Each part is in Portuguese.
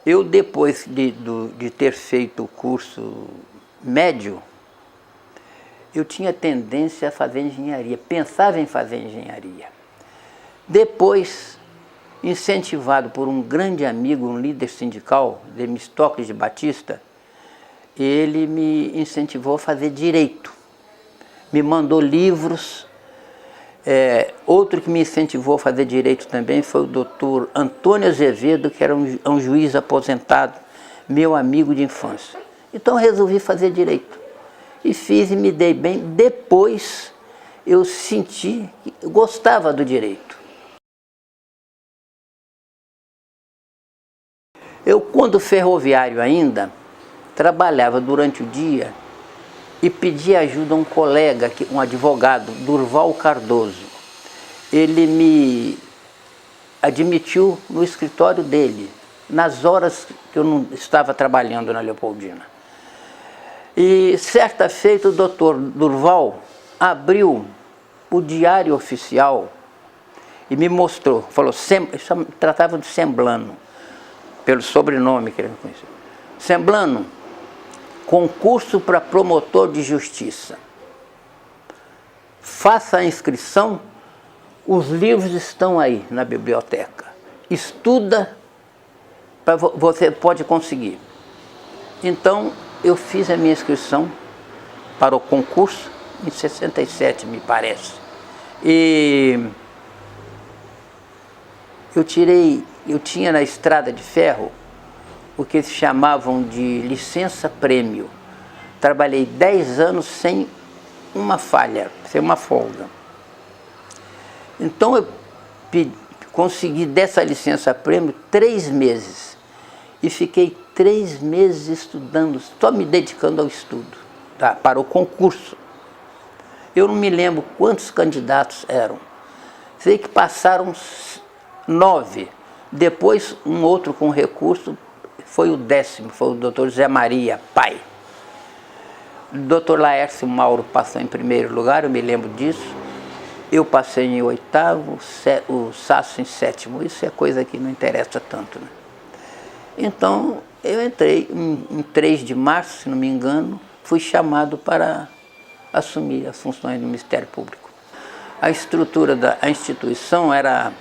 Eu, depois de ter feito o curso médio, eu tinha tendência a fazer engenharia, pensava em fazer engenharia. Depois, incentivado por um grande amigo, um líder sindical, Demistocles de Batista, ele me incentivou a fazer direito. Me mandou livros. Outro que me incentivou a fazer direito também foi o doutor Antônio Azevedo, que era um juiz aposentado, meu amigo de infância. Então resolvi fazer direito. E fiz e me dei bem. Depois eu senti que eu gostava do direito. Eu, quando ferroviário ainda, trabalhava durante o dia e pedi ajuda a um colega, um advogado, Durval Cardoso. Ele me admitiu no escritório dele, nas horas que eu não estava trabalhando na Leopoldina. E certa feita o doutor Durval abriu o Diário Oficial e me mostrou, falou, tratava de Semblano, pelo sobrenome que ele me conhecia. Semblano, concurso para promotor de justiça. Faça a inscrição, os livros estão aí na biblioteca. Estuda, você pode conseguir. Então, eu fiz a minha inscrição para o concurso em 67, me parece. E eu tinha na estrada de ferro o que eles chamavam de licença-prêmio. Trabalhei 10 anos sem uma falha, sem uma folga. Então eu consegui dessa licença-prêmio 3 meses. E fiquei 3 meses estudando, só me dedicando ao estudo, tá, para o concurso. Eu não me lembro quantos candidatos eram. Sei que passaram 9. Depois, um outro com recurso foi o 10º, foi o doutor Zé Maria, pai. O doutor Laércio Mauro passou em primeiro lugar, eu me lembro disso. Eu passei em 8º, o Sasso em 7º. Isso é coisa que não interessa tanto, né? Então, eu entrei em 3 de março, se não me engano, fui chamado para assumir as funções do Ministério Público. A estrutura da instituição era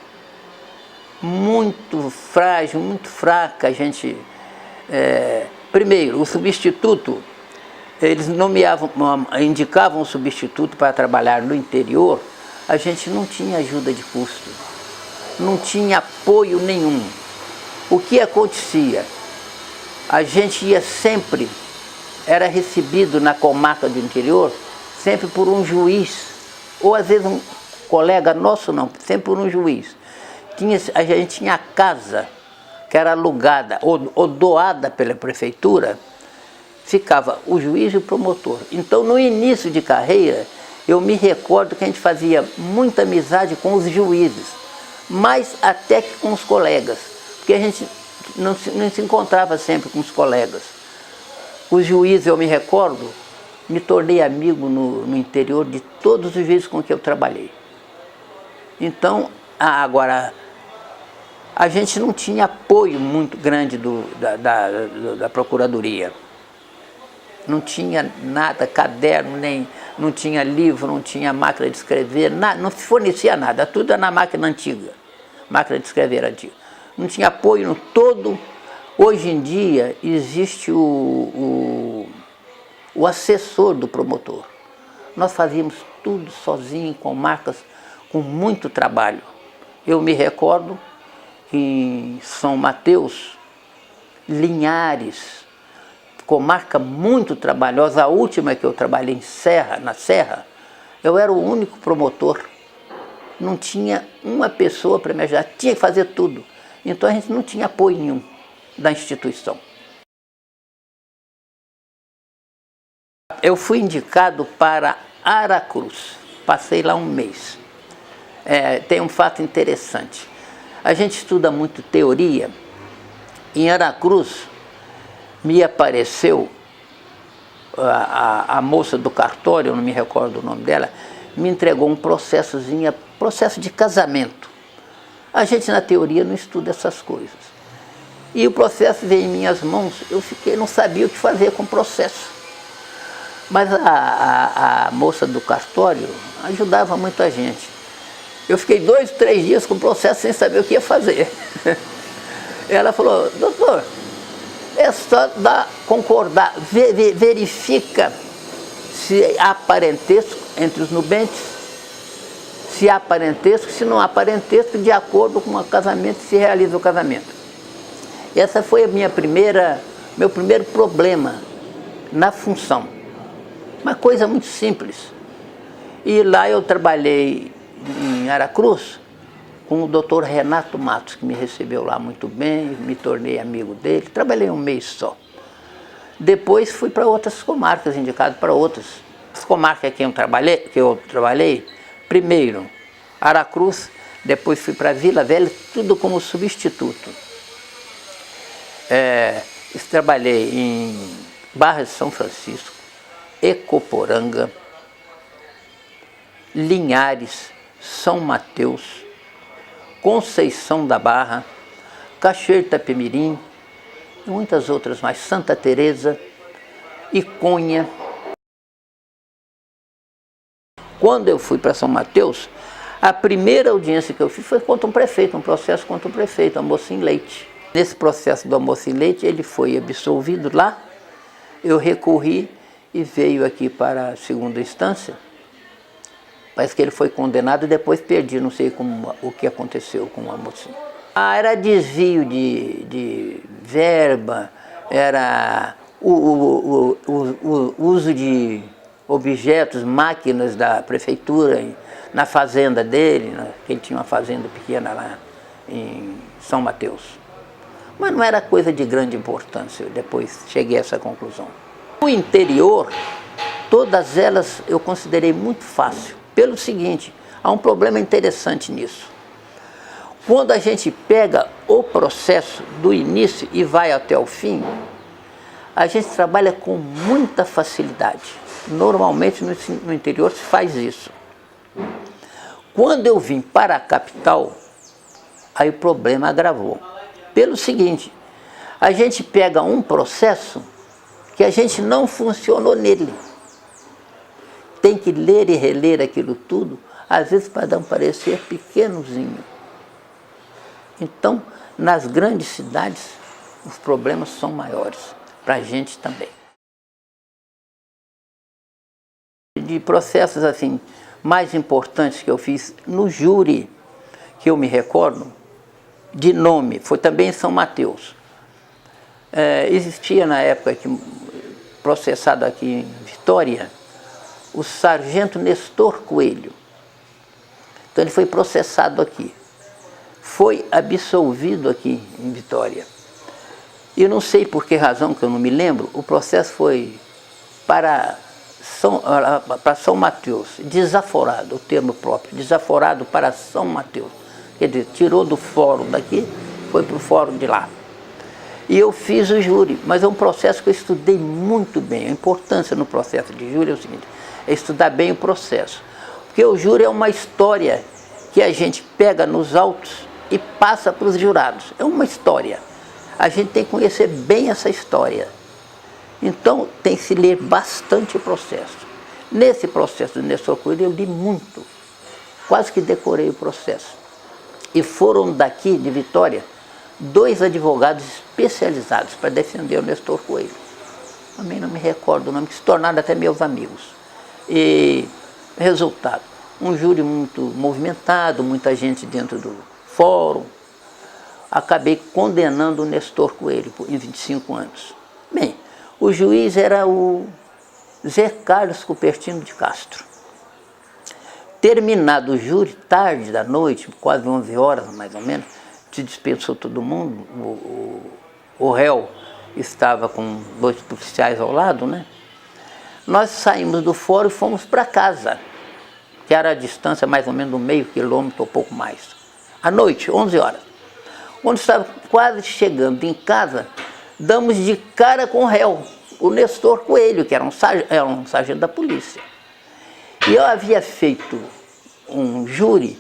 muito frágil, muito fraca. A gente, primeiro, o substituto, eles indicavam o substituto para trabalhar no interior, a gente não tinha ajuda de custo, não tinha apoio nenhum. O que acontecia? A gente ia sempre, era recebido na comarca do interior, sempre por um juiz, ou às vezes um colega nosso não, sempre por um juiz. A gente tinha a casa que era alugada ou doada pela prefeitura, ficava o juiz e o promotor. Então, no início de carreira, eu me recordo que a gente fazia muita amizade com os juízes, mais até que com os colegas, porque a gente não se encontrava sempre com os colegas. Os juízes, eu me recordo, me tornei amigo no interior de todos os juízes com que eu trabalhei. Então, agora, a gente não tinha apoio muito grande da Procuradoria. Não tinha nada, caderno, não tinha livro, não tinha máquina de escrever, não se fornecia nada, tudo era na máquina antiga, máquina de escrever antiga. Não tinha apoio no todo. Hoje em dia existe o assessor do promotor. Nós fazíamos tudo sozinho, com marcas, com muito trabalho. Eu me recordo que em São Mateus, Linhares, comarca muito trabalhosa, a última que eu trabalhei na Serra, eu era o único promotor. Não tinha uma pessoa para me ajudar, tinha que fazer tudo. Então a gente não tinha apoio nenhum da instituição. Eu fui indicado para Aracruz, passei lá um mês. Tem um fato interessante. A gente estuda muito teoria. Em Aracruz me apareceu a moça do cartório, eu não me recordo o nome dela, me entregou um processo de casamento. A gente na teoria não estuda essas coisas. E o processo veio em minhas mãos, não sabia o que fazer com o processo. Mas a moça do cartório ajudava muito a gente. Eu fiquei 2, 3 dias com o processo sem saber o que ia fazer. Ela falou, doutor, é só concordar, verifica se há parentesco entre os nubentes, se há parentesco, se não há parentesco, de acordo com o casamento, se realiza o casamento. Essa foi meu primeiro problema na função. Uma coisa muito simples. E lá eu trabalhei em Aracruz com o doutor Renato Matos, que me recebeu lá muito bem, me tornei amigo dele, trabalhei um mês só. Depois fui para outras comarcas, indicado para outras. As comarcas que eu trabalhei, primeiro Aracruz, depois fui para Vila Velha, tudo como substituto. Trabalhei em Barra de São Francisco, Ecoporanga, Linhares, São Mateus, Conceição da Barra, Cachoeiro Itapemirim e muitas outras mais, Santa Teresa, Iconha. Quando eu fui para São Mateus, a primeira audiência que eu fiz foi contra um prefeito, um processo contra o prefeito, Amocim Leite. Nesse processo do Amocim Leite, ele foi absolvido lá, eu recorri e veio aqui para a segunda instância. Parece que ele foi condenado e depois perdi, não sei o que aconteceu com o Amocim. Era desvio de verba, era o uso de objetos, máquinas da prefeitura na fazenda dele, que ele tinha uma fazenda pequena lá em São Mateus. Mas não era coisa de grande importância, depois cheguei a essa conclusão. No interior, todas elas eu considerei muito fácil, pelo seguinte, há um problema interessante nisso. Quando a gente pega o processo do início e vai até o fim, a gente trabalha com muita facilidade. Normalmente no interior se faz isso. Quando eu vim para a capital, aí o problema agravou. Pelo seguinte, a gente pega um processo que a gente não funcionou nele. Tem que ler e reler aquilo tudo, às vezes para dar um parecer pequenozinho. Então, nas grandes cidades, os problemas são maiores, para a gente também. De processos assim, mais importantes que eu fiz no júri, que eu me recordo, de nome, foi também em São Mateus. Existia na época, processado aqui em Vitória, o sargento Nestor Coelho. Então ele foi processado aqui. Foi absolvido aqui em Vitória. E eu não sei por que razão, que eu não me lembro, o processo foi para São Mateus, desaforado, o termo próprio, desaforado para São Mateus. Quer dizer, tirou do fórum daqui, foi para o fórum de lá. E eu fiz o júri, mas é um processo que eu estudei muito bem. A importância no processo de júri é o seguinte, é estudar bem o processo. Porque o júri é uma história que a gente pega nos autos e passa para os jurados. É uma história. A gente tem que conhecer bem essa história. Então, tem que se ler bastante o processo. Nesse processo do Nestor Coelho, eu li muito. Quase que decorei o processo. E foram daqui, de Vitória, 2 advogados especializados para defender o Nestor Coelho. Também não me recordo o nome, que se tornaram até meus amigos. E, resultado, um júri muito movimentado, muita gente dentro do fórum. Acabei condenando o Nestor Coelho em 25 anos. Bem, o juiz era o Zé Carlos Cupertino de Castro. Terminado o júri, tarde da noite, quase 11 horas mais ou menos, se dispensou todo mundo, o réu estava com 2 policiais ao lado, né? Nós saímos do fórum e fomos para casa, que era a distância mais ou menos de meio quilômetro ou pouco mais. À noite, 11 horas. Quando estava quase chegando em casa, damos de cara com o réu, o Nestor Coelho, que era um sargento da polícia. E eu havia feito um júri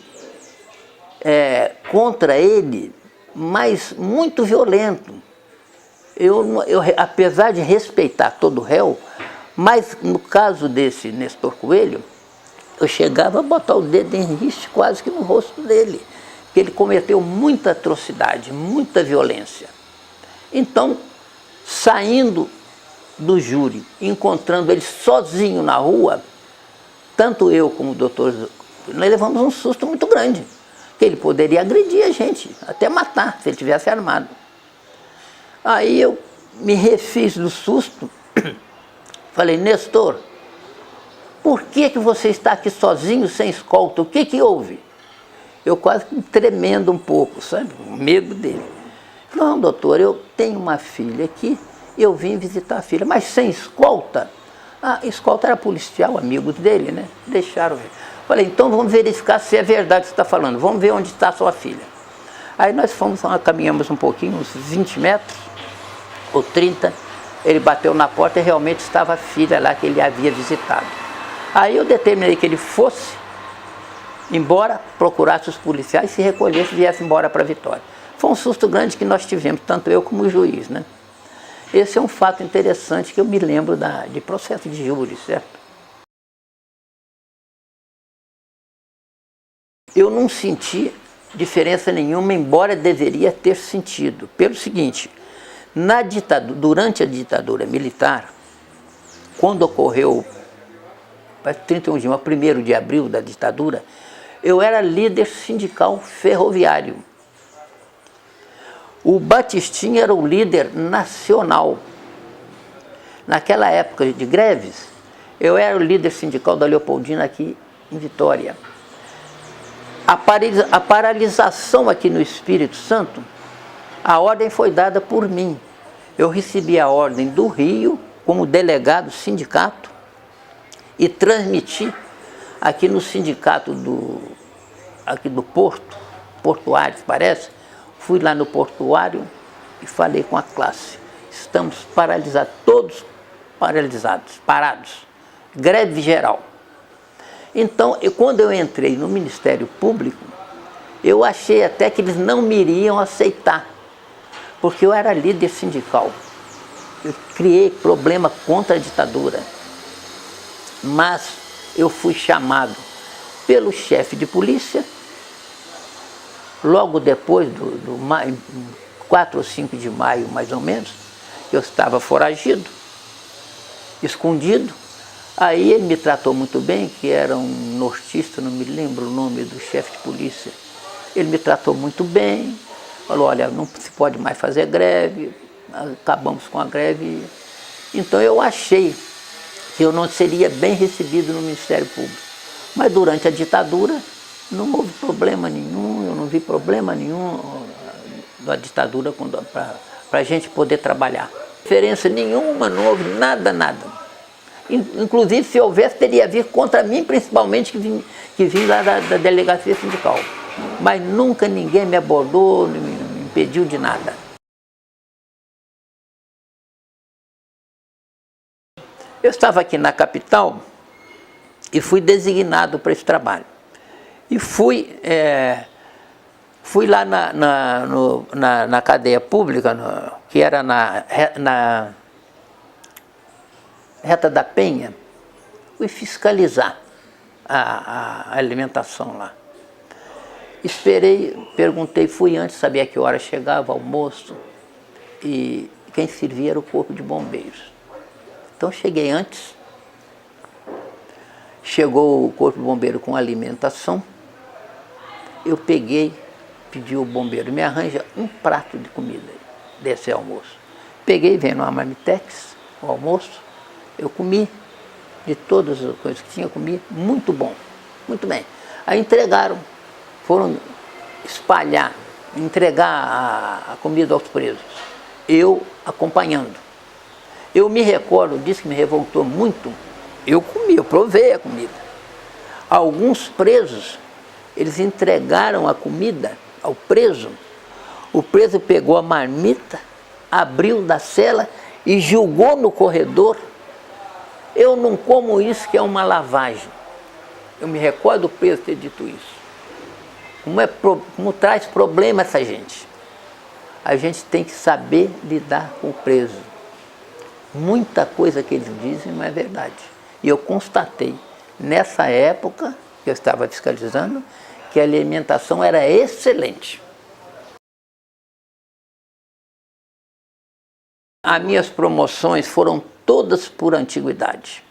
contra ele mas muito violento. Apesar de respeitar todo réu, mas no caso desse Nestor Coelho, eu chegava a botar o dedo em riste quase que no rosto dele, porque ele cometeu muita atrocidade, muita violência. Então, saindo do júri, encontrando ele sozinho na rua, tanto eu como o doutor, nós levamos um susto muito grande, que ele poderia agredir a gente, até matar, se ele tivesse armado. Aí eu me refiz do susto, falei, Nestor, por que você está aqui sozinho, sem escolta? O que houve? Eu quase tremendo um pouco, sabe? O medo dele. Não, doutor, eu tenho uma filha aqui, eu vim visitar a filha, mas sem escolta? Ah, escolta era policial, amigos dele, né? Deixaram ver. Falei, então vamos verificar se é verdade o que você está falando, vamos ver onde está a sua filha. Aí nós caminhamos um pouquinho, uns 20 metros, ou 30, ele bateu na porta e realmente estava a filha lá que ele havia visitado. Aí eu determinei que ele fosse embora, procurasse os policiais, se recolhesse e viesse embora para Vitória. Foi um susto grande que nós tivemos, tanto eu como o juiz, né? Esse é um fato interessante que eu me lembro de processo de júri, certo? Eu não senti diferença nenhuma, embora deveria ter sentido. Pelo seguinte, durante a ditadura militar, quando ocorreu 31 de maio, 1º de abril da ditadura, eu era líder sindical ferroviário. O Batistinha era o líder nacional. Naquela época de greves, eu era o líder sindical da Leopoldina aqui em Vitória. A paralisação aqui no Espírito Santo, a ordem foi dada por mim. Eu recebi a ordem do Rio, como delegado sindicato, e transmiti aqui no sindicato aqui do portuário, parece. Fui lá no portuário e falei com a classe. Estamos paralisados, todos paralisados, parados. Greve geral. Então, quando eu entrei no Ministério Público, eu achei até que eles não me iriam aceitar, porque eu era líder sindical. Eu criei problema contra a ditadura. Mas eu fui chamado pelo chefe de polícia, logo depois do 4 ou 5 de maio, mais ou menos, eu estava foragido, escondido. Aí ele me tratou muito bem, que era um nortista, não me lembro o nome do chefe de polícia. Ele me tratou muito bem, falou, olha, não se pode mais fazer greve, acabamos com a greve. Então eu achei que eu não seria bem recebido no Ministério Público. Mas durante a ditadura não houve problema nenhum, eu não vi problema nenhum da ditadura para a gente poder trabalhar. Diferença nenhuma, não houve nada. Inclusive, se houvesse, teria a vir contra mim, principalmente, que vim lá da delegacia sindical. Mas nunca ninguém me abordou, me impediu de nada. Eu estava aqui na capital e fui designado para esse trabalho. E fui lá na cadeia pública, que era na Reta da Penha, fui fiscalizar a alimentação lá. Esperei, perguntei, fui antes, sabia que hora chegava, almoço, e quem servia era o Corpo de Bombeiros. Então cheguei antes, chegou o Corpo de Bombeiro com alimentação, eu peguei, pedi ao bombeiro, me arranja um prato de comida desse almoço. Peguei, veio numa marmitex, o almoço, eu comi, de todas as coisas que tinha, comi, muito bom, muito bem. Aí entregaram, foram espalhar, entregar a comida aos presos, eu acompanhando. Eu me recordo disso que me revoltou muito, eu comi, eu provei a comida. Alguns presos, eles entregaram a comida ao preso, o preso pegou a marmita, abriu da cela e jogou no corredor. Eu não como isso, que é uma lavagem. Eu me recordo do preso ter dito isso. Como traz problema essa gente. a gente tem que saber lidar com o preso. Muita coisa que eles dizem não é verdade. E eu constatei, nessa época que eu estava fiscalizando, que a alimentação era excelente. As minhas promoções foram todas por antiguidade.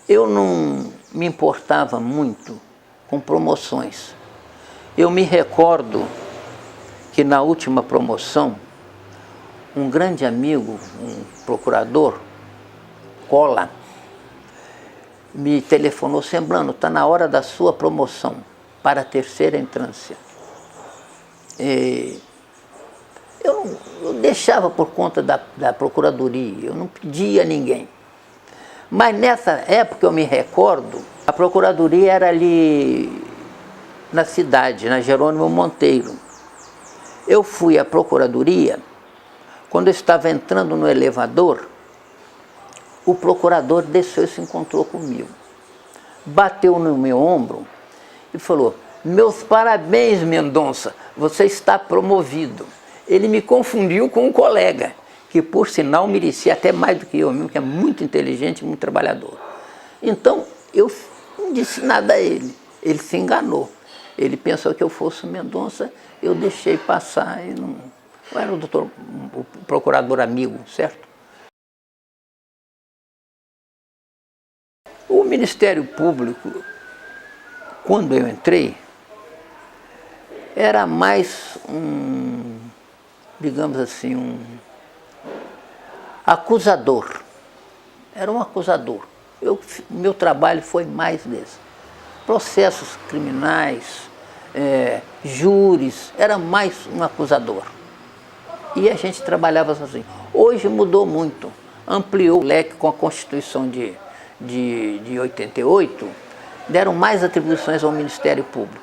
Eu não me importava muito com promoções. Eu me recordo que na última promoção, um grande amigo, um procurador, Cola, me telefonou: Semblano, está na hora da sua promoção para a terceira entrância. Eu deixava por conta da procuradoria, eu não pedia a ninguém. Mas nessa época eu me recordo, a procuradoria era ali na cidade, na Jerônimo Monteiro. Eu fui à procuradoria, quando eu estava entrando no elevador, o procurador desceu e se encontrou comigo. Bateu no meu ombro e falou: meus parabéns, Mendonça, você está promovido. Ele me confundiu com um colega, que por sinal merecia até mais do que eu mesmo, que é muito inteligente e muito trabalhador. Então, eu não disse nada a ele, ele se enganou. Ele pensou que eu fosse o Mendonça, eu deixei passar e não... Eu era o procurador amigo, certo? O Ministério Público, quando eu entrei, era mais digamos assim, um acusador. Era um acusador. Meu trabalho foi mais desse. Processos criminais, júris, era mais um acusador. E a gente trabalhava sozinho. Hoje mudou muito, ampliou o leque com a Constituição de 88, deram mais atribuições ao Ministério Público.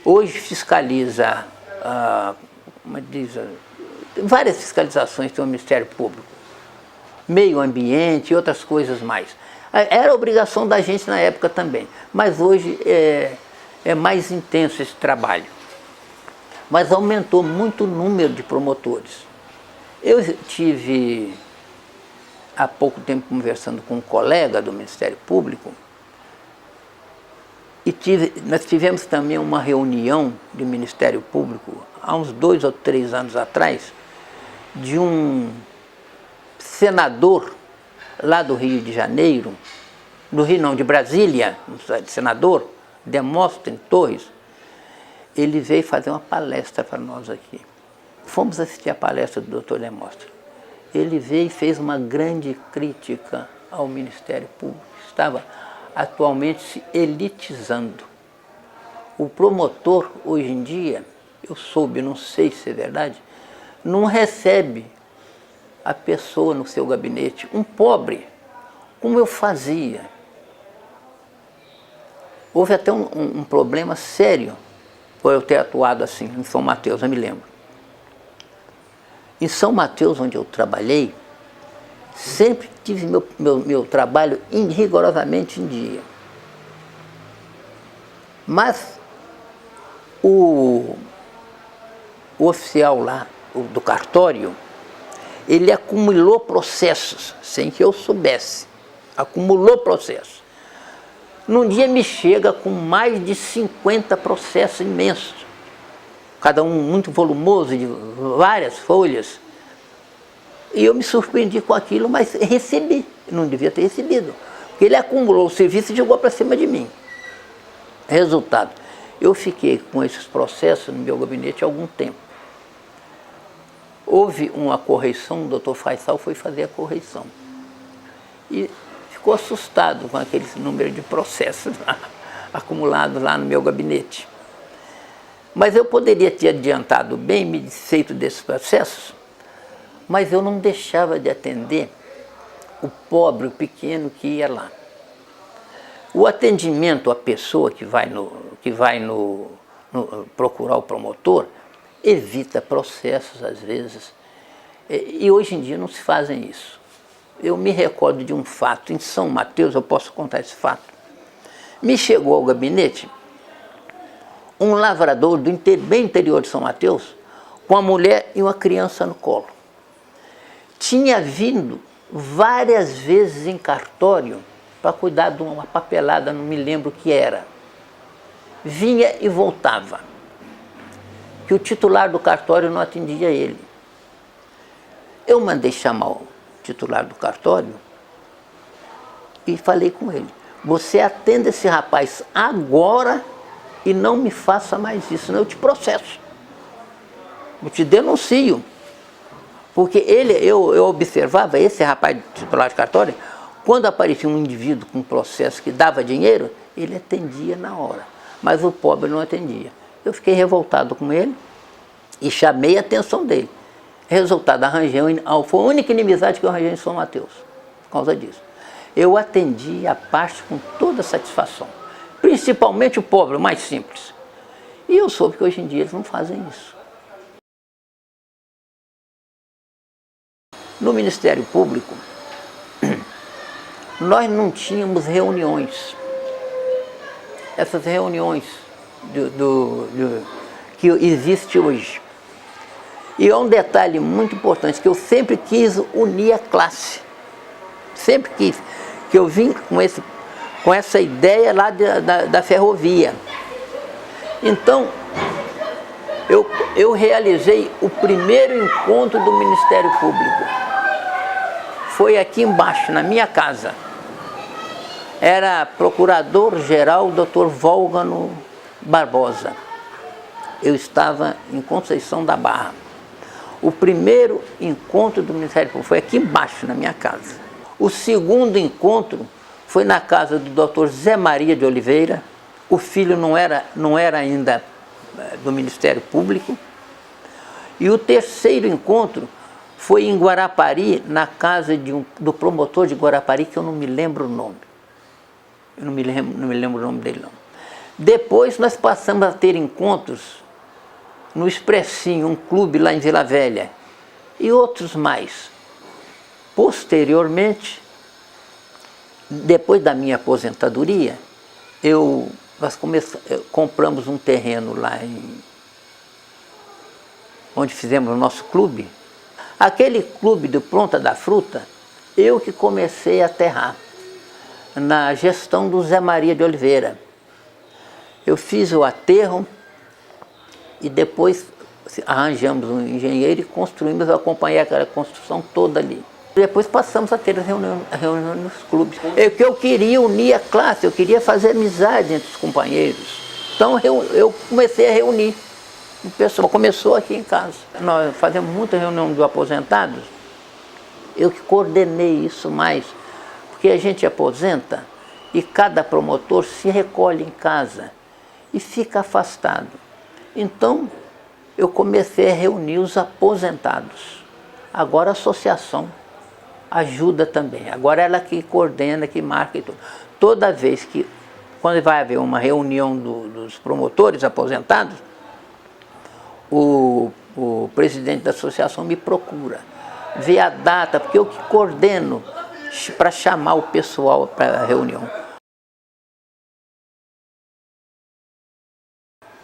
Hoje fiscaliza, como diz, várias fiscalizações tem o Ministério Público, meio ambiente e outras coisas mais. Era obrigação da gente na época também, mas hoje é mais intenso esse trabalho. Mas aumentou muito o número de promotores. Eu tive, há pouco tempo, conversando com um colega do Ministério Público, e nós tivemos também uma reunião do Ministério Público, há uns 2 ou 3 anos atrás, de um senador lá do Rio de Janeiro, do Rio não, de Brasília, um senador, Demóstenes Torres. Ele veio fazer uma palestra para nós aqui. Fomos assistir a palestra do Dr. Demóstenes. Ele veio e fez uma grande crítica ao Ministério Público, que estava atualmente se elitizando. O promotor, hoje em dia, eu soube, não sei se é verdade, não recebe a pessoa no seu gabinete, um pobre, como eu fazia. Houve até um problema sério por eu ter atuado assim, em São Mateus, eu me lembro. Em São Mateus, onde eu trabalhei, sempre tive meu trabalho rigorosamente em dia. Mas o oficial lá, do cartório, ele acumulou processos, sem que eu soubesse. Acumulou processos. Num dia me chega com mais de 50 processos imensos, cada um muito volumoso, de várias folhas. E eu me surpreendi com aquilo, mas recebi. Não devia ter recebido. Porque ele acumulou o serviço e jogou para cima de mim. Resultado, eu fiquei com esses processos no meu gabinete há algum tempo. Houve uma correição, o doutor Faisal foi fazer a correição. E ficou assustado com aquele número de processos acumulados lá no meu gabinete. Mas eu poderia ter adiantado bem, me desfeito desses processos, mas eu não deixava de atender o pobre, o pequeno que ia lá. O atendimento à pessoa que vai procurar o promotor evita processos, às vezes, e hoje em dia não se fazem isso. Eu me recordo de um fato em São Mateus, eu posso contar esse fato. Me chegou ao gabinete um lavrador bem interior de São Mateus, com a mulher e uma criança no colo. Tinha vindo várias vezes em cartório para cuidar de uma papelada, não me lembro o que era. Vinha e voltava, que o titular do cartório não atendia ele. Eu mandei chamar o titular do cartório e falei com ele: você atenda esse rapaz agora e não me faça mais isso, senão eu te processo, eu te denuncio. Porque eu observava esse rapaz titular de cartório, quando aparecia um indivíduo com um processo que dava dinheiro, ele atendia na hora, mas o pobre não atendia. Eu fiquei revoltado com ele e chamei a atenção dele. Resultado, foi a única inimizade que eu arranjei em São Mateus, por causa disso. Eu atendi a parte com toda satisfação, principalmente o pobre, o mais simples. E eu soube que hoje em dia eles não fazem isso. No Ministério Público, nós não tínhamos reuniões. Essas reuniões que existe hoje. E é um detalhe muito importante, que eu sempre quis unir a classe. Sempre quis. Que eu vim com essa ideia lá da ferrovia. Então, eu realizei o primeiro encontro do Ministério Público. Foi aqui embaixo, na minha casa. Era procurador-geral Dr. Vólgano Barbosa. Eu estava em Conceição da Barra. O primeiro encontro do Ministério Público foi aqui embaixo, na minha casa. O segundo encontro foi na casa do Dr. Zé Maria de Oliveira. O filho não era ainda do Ministério Público. E o terceiro encontro foi em Guarapari, na casa do promotor de Guarapari, que eu não me lembro o nome. Eu não me lembro o nome dele, não. Depois nós passamos a ter encontros no Expressinho, um clube lá em Vila Velha, e outros mais. Posteriormente, depois da minha aposentadoria, nós compramos um terreno lá onde fizemos o nosso clube. Aquele clube do Pronta da Fruta, eu que comecei a aterrar, na gestão do Zé Maria de Oliveira. Eu fiz o aterro e depois arranjamos um engenheiro e construímos, eu acompanhei aquela construção toda ali. Depois passamos a ter reuniões nos clubes. Eu queria unir a classe, eu queria fazer amizade entre os companheiros. Então eu comecei a reunir. O pessoal começou aqui em casa. Nós fazemos muita reunião de aposentados. Eu que coordenei isso mais, porque a gente aposenta e cada promotor se recolhe em casa e fica afastado. Então, eu comecei a reunir os aposentados. Agora a associação ajuda também. Agora ela que coordena, que marca e tudo. Toda vez que, quando vai haver uma reunião dos promotores aposentados, o presidente da associação me procura, vê a data, porque eu que coordeno para chamar o pessoal para a reunião.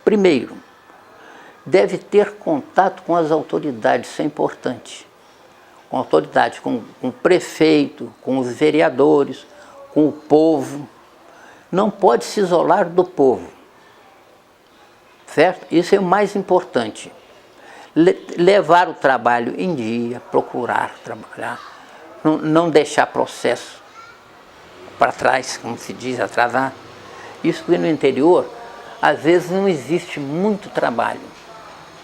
Primeiro, deve ter contato com as autoridades, isso é importante. Com autoridades, com o prefeito, com os vereadores, com o povo. Não pode se isolar do povo, certo? Isso é o mais importante. Levar o trabalho em dia, procurar trabalhar, não deixar processo para trás, como se diz, atrasar. Isso porque no interior, às vezes não existe muito trabalho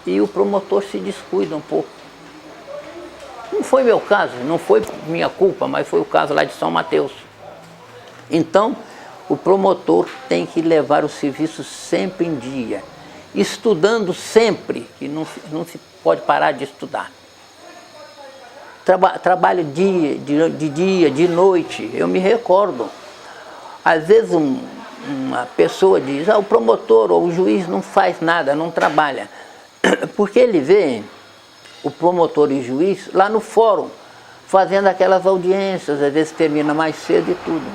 e o promotor se descuida um pouco. Não foi meu caso, não foi minha culpa, mas foi o caso lá de São Mateus. Então, o promotor tem que levar o serviço sempre em dia, estudando sempre, que não se pode parar de estudar. Trabalho de dia, de noite, eu me recordo. Às vezes uma pessoa diz, o promotor ou o juiz não faz nada, não trabalha. Porque ele vê o promotor e o juiz lá no fórum, fazendo aquelas audiências, às vezes termina mais cedo e tudo.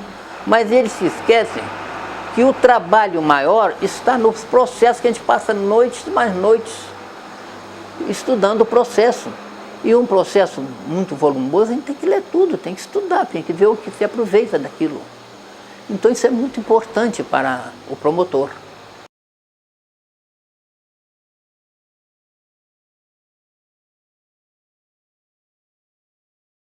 Mas eles se esquecem que o trabalho maior está nos processos que a gente passa noites e mais noites estudando o processo. E um processo muito volumoso, a gente tem que ler tudo, tem que estudar, tem que ver o que se aproveita daquilo. Então isso é muito importante para o promotor.